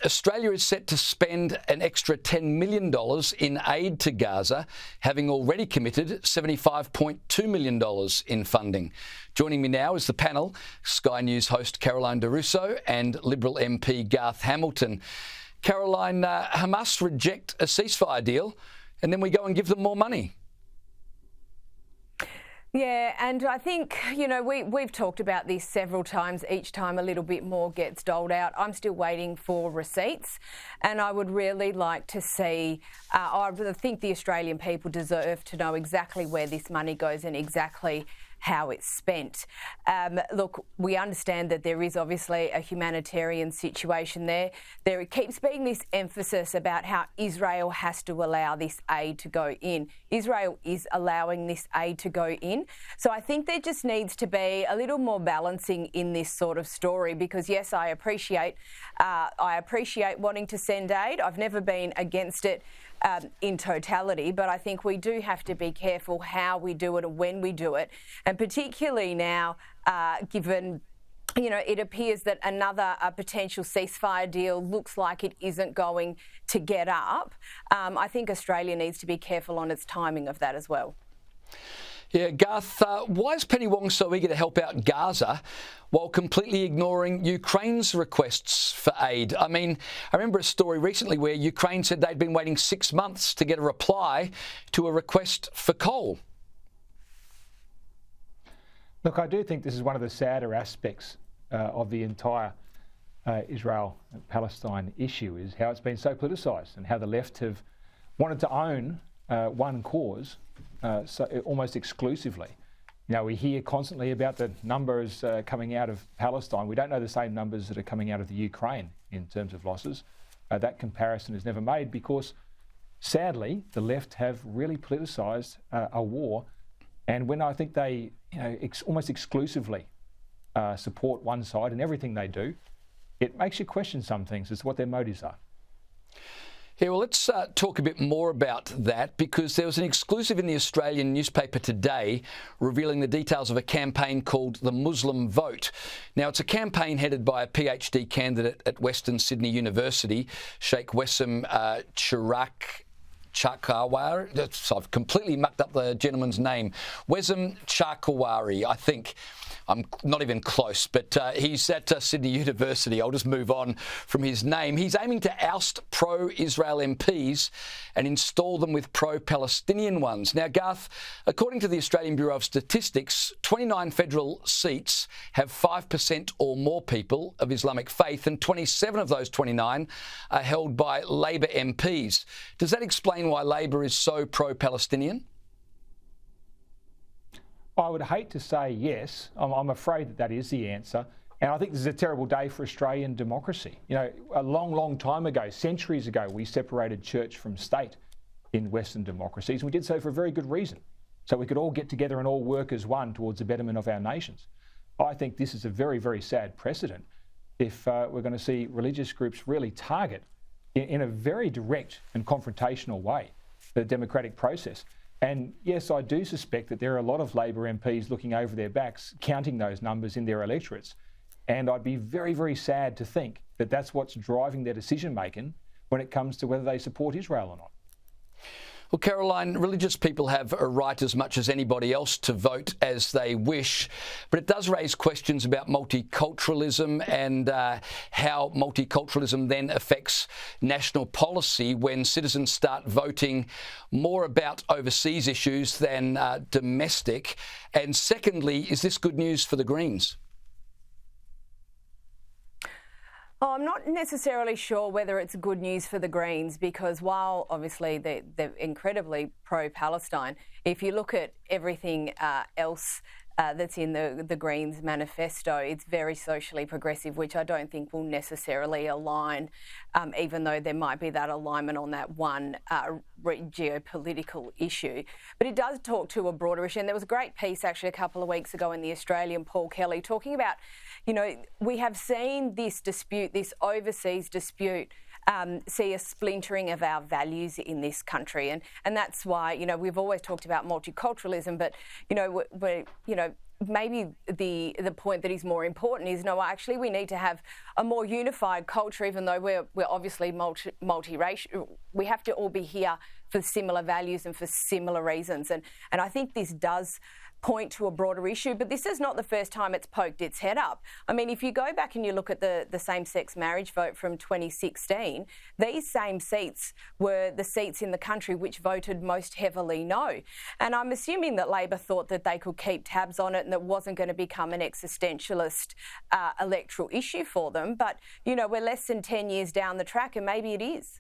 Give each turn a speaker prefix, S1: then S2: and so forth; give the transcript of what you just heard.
S1: Australia is set to spend an extra $10 million in aid to Gaza, having already committed $75.2 million in funding. Joining me now is the panel, Sky News host Caroline De Russo and Liberal MP Garth Hamilton. Caroline, Hamas reject a ceasefire deal and then we go and give them more money.
S2: Yeah, and I think, we've talked about this several times. Each time a little bit more gets doled out. I'm still waiting for receipts, and I would really like to see, I think the Australian people deserve to know exactly where this money goes and exactly how it's spent. Look, we understand that there is obviously a humanitarian situation there. There keeps being this emphasis about how Israel has to allow this aid to go in. Israel is allowing this aid to go in. So I think there just needs to be a little more balancing in this sort of story because, yes, I appreciate wanting to send aid. I've never been against it in totality, but I think we do have to be careful how we do it and when we do it, and particularly now, given it appears that another potential ceasefire deal looks like it isn't going to get up. I think Australia needs to be careful on its timing of that as well.
S1: Yeah, Garth, why is Penny Wong so eager to help out Gaza while completely ignoring Ukraine's requests for aid? I mean, I remember a story recently where Ukraine said they'd been waiting 6 months to get a reply to a request for coal.
S3: Look, I do think this is one of the sadder aspects of the entire Israel-Palestine issue is how it's been so politicised and how the left have wanted to own one cause so almost exclusively. We hear constantly about the numbers coming out of Palestine. We don't know the same numbers that are coming out of the Ukraine in terms of losses. That comparison is never made because, sadly, the left have really politicised a war. And when I think they almost exclusively support one side in everything they do, it makes you question some things as to what their motives are.
S1: Yeah, well, let's talk a bit more about that because there was an exclusive in the Australian newspaper today revealing the details of a campaign called the Muslim Vote. Now, it's a campaign headed by a PhD candidate at Western Sydney University, Sheikh Wessam Chakawari. I've completely mucked up the gentleman's name. Wessam Chakawari, I think. I'm not even close, but he's at Sydney University. I'll just move on from his name. He's aiming to oust pro-Israel MPs and install them with pro-Palestinian ones. Now, Garth, according to the Australian Bureau of Statistics, 29 federal seats have 5% or more people of Islamic faith, and 27 of those 29 are held by Labor MPs. Does that explain why Labor is so pro-Palestinian?
S3: I would hate to say yes. I'm afraid that is the answer. And I think this is a terrible day for Australian democracy. A long, long time ago, centuries ago, we separated church from state in Western democracies. And we did so for a very good reason. So we could all get together and all work as one towards the betterment of our nations. I think this is a very, very sad precedent if we're going to see religious groups really target in a very direct and confrontational way the democratic process. And yes, I do suspect that there are a lot of Labor MPs looking over their backs, counting those numbers in their electorates. And I'd be very, very sad to think that that's what's driving their decision-making when it comes to whether they support Israel or not.
S1: Well, Caroline, religious people have a right as much as anybody else to vote as they wish, but it does raise questions about multiculturalism and how multiculturalism then affects national policy when citizens start voting more about overseas issues than domestic. And secondly, is this good news for the Greens?
S2: Oh, I'm not necessarily sure whether it's good news for the Greens because while obviously they're incredibly pro-Palestine, if you look at everything else that's in the Greens manifesto, it's very socially progressive, which I don't think will necessarily align, even though there might be that alignment on that one geopolitical issue. But it does talk to a broader issue. And there was a great piece actually a couple of weeks ago in The Australian, Paul Kelly, talking about, we have seen this dispute, this overseas dispute, see a splintering of our values in this country. And that's why, we've always talked about multiculturalism, but, maybe the point that is more important is, no, actually we need to have a more unified culture, even though we're obviously multiracial. We have to all be here for similar values and for similar reasons. And I think this does point to a broader issue, but this is not the first time it's poked its head up. I mean, if you go back and you look at the same-sex marriage vote from 2016, these same seats were the seats in the country which voted most heavily no. And I'm assuming that Labor thought that they could keep tabs on it and that it wasn't going to become an existentialist electoral issue for them. But, you know, we're less than 10 years down the track and maybe it is.